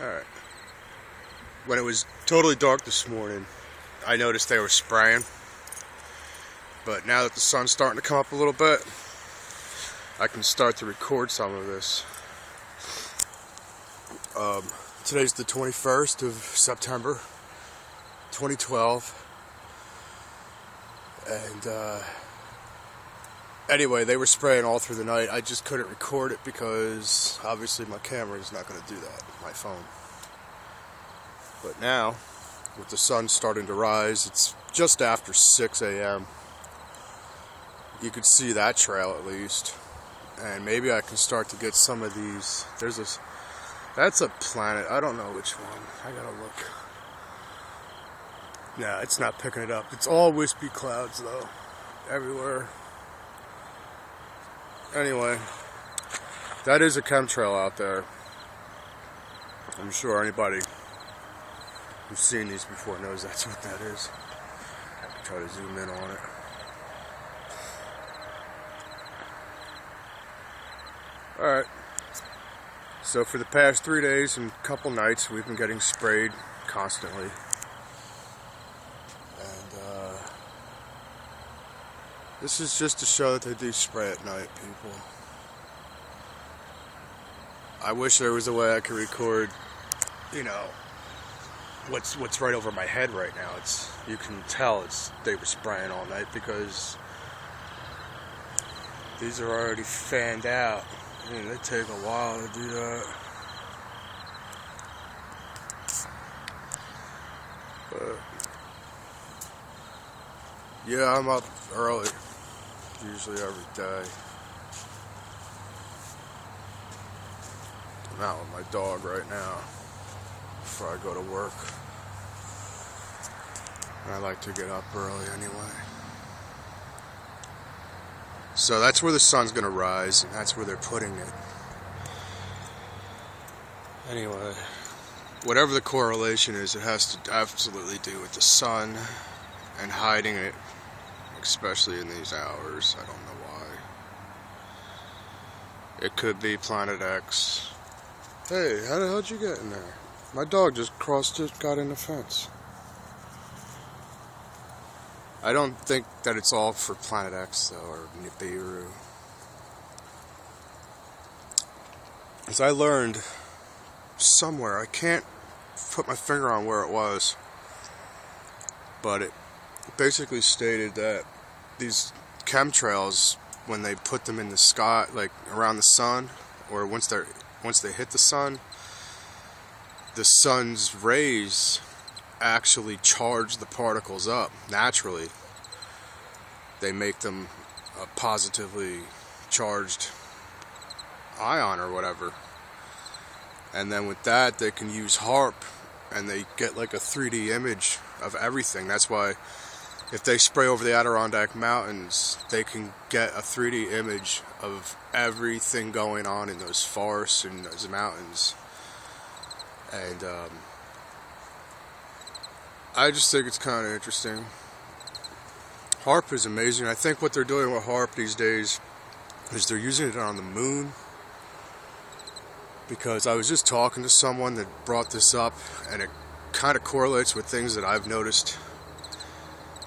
Alright. When it was totally dark this morning, I noticed they were spraying. But now that the sun's starting to come up a little bit, I can start to record some of this. Today's the 21st of September, 2012. And anyway, they were spraying all through the night. I just couldn't record it because obviously my camera is not going to do that, my phone. But now, with the sun starting to rise, it's just after 6 a.m. You could see that trail at least. And maybe I can start to get some of these. There's this, that's a planet. I don't know which one. I gotta look. Nah, it's not picking it up. It's all wispy clouds though, everywhere. Anyway, that is a chemtrail out there. I'm sure anybody who's seen these before knows that's what that is. I can try to zoom in on it. Alright, so for the past 3 days and a couple nights we've been getting sprayed constantly. And this is just to show that they do spray at night, people. I wish there was a way I could record, you know, what's right over my head right now. It's, you can tell they were spraying all night because these are already fanned out. I mean, they take a while to do that. But yeah, I'm up early, usually every day. I'm out with my dog right now before I go to work. I like to get up early anyway. So that's where the sun's going to rise, and that's where they're putting it. Anyway, whatever the correlation is, it has to absolutely do with the sun and hiding it, especially in these hours. I don't know why. It could be Planet X. Hey, how the hell did you get in there? My dog just got in the fence. I don't think that it's all for Planet X though, or Nibiru. As I learned somewhere, I can't put my finger on where it was, but it basically stated that these chemtrails, when they put them in the sky, like around the sun, or once they hit the sun's rays actually charge the particles up naturally. They make them a positively charged ion or whatever, and then with that they can use HAARP and they get like a 3D image of everything. That's why if they spray over the Adirondack Mountains, they can get a 3D image of everything going on in those forests and those mountains. And I just think it's kind of interesting. HAARP is amazing. I think what they're doing with HAARP these days is they're using it on the moon. Because I was just talking to someone that brought this up, and it kind of correlates with things that I've noticed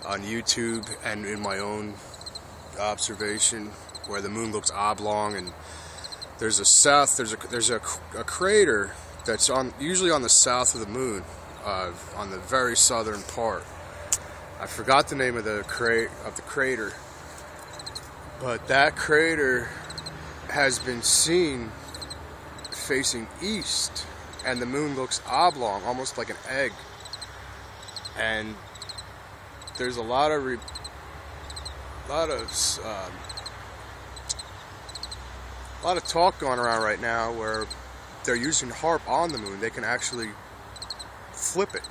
on YouTube and in my own observation, where the moon looks oblong, and there's a crater that's usually on the south of the moon. On the very southern part. I forgot the name of the crater, but that crater has been seen facing east, and the moon looks oblong, almost like an egg. And there's a lot of talk going around right now where they're using HAARP on the moon. They can actually flip it,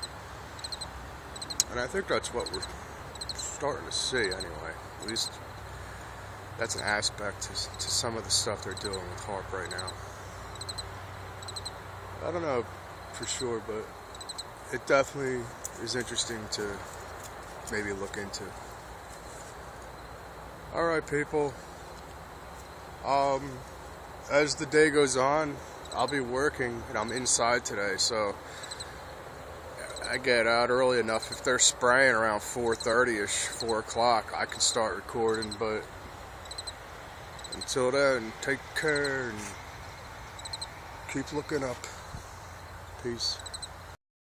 and I think that's what we're starting to see anyway. At least that's an aspect to some of the stuff they're doing with HAARP right now. I don't know for sure, but it definitely is interesting to maybe look into. Alright people, as the day goes on, I'll be working, and I'm inside today, so I get out early enough. If they're spraying around 4:30ish, 4 o'clock, I can start recording. But until then, take care and keep looking up. Peace.